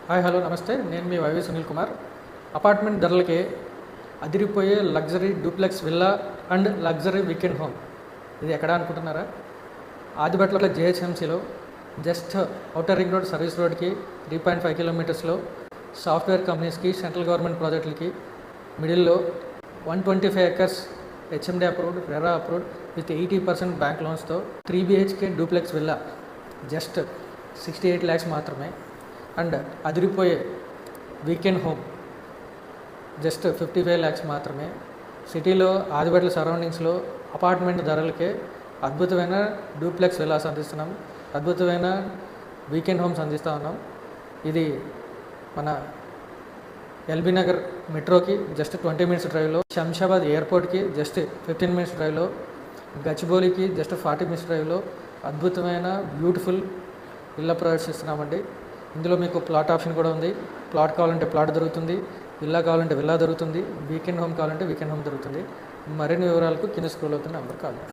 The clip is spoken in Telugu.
హాయ్ హలో నమస్తే, నేను మీ వైవి సునీల్ కుమార్. అపార్ట్మెంట్ ధరలకి అదిరిపోయే luxury duplex villa and luxury weekend home. ఇది ఎక్కడ అనుకుంటున్నారా? ఆదిబట్ల జేహెచ్ఎంసీలో just outer ring road service రోడ్కి 3.5 కిలోమీటర్స్లో సాఫ్ట్వేర్ కంపెనీస్కి సెంట్రల్ గవర్నమెంట్ ప్రాజెక్టులకి మిడిల్లో 125 acres HMD approved, RERA approved with 80% bank లోన్స్తో 3 BHK duplex villa just 68 lakhs మాత్రమే. అండ్ అదిరిపోయే వీకెండ్ హోమ్ జస్ట్ 55 lakhs మాత్రమే. సిటీలో ఆదిబట్ల సరౌండింగ్స్లో అపార్ట్మెంట్ ధరలకే అద్భుతమైన డూప్లెక్స్ విల్లాస్ అందిస్తున్నాం, అద్భుతమైన వీకెండ్ హోమ్స్ అందిస్తూ ఉన్నాం. ఇది మన ఎల్బీ నగర్ మెట్రోకి జస్ట్ 20 minutes డ్రైవ్లో, శంషాబాద్ ఎయిర్పోర్ట్కి జస్ట్ 15 minutes డ్రైవ్లో, గచ్చిబౌలికి జస్ట్ 40 minutes డ్రైవ్లో అద్భుతమైన బ్యూటిఫుల్ విల్లా ప్రొవైడ్ చేస్తున్నామండి. ఇందులో మీకు ప్లాట్ ఆప్షన్ కూడా ఉంది. ప్లాట్ కావాలంటే ప్లాట్ దొరుకుతుంది, విల్లా కావాలంటే విల్లా దొరుకుతుంది, వీకెండ్ హోమ్ కావాలంటే వీకెండ్ హోమ్ దొరుకుతుంది. మరిన్ని వివరాలకు కింద స్క్రోల్ అవుతున్న నెంబర్ కాల్.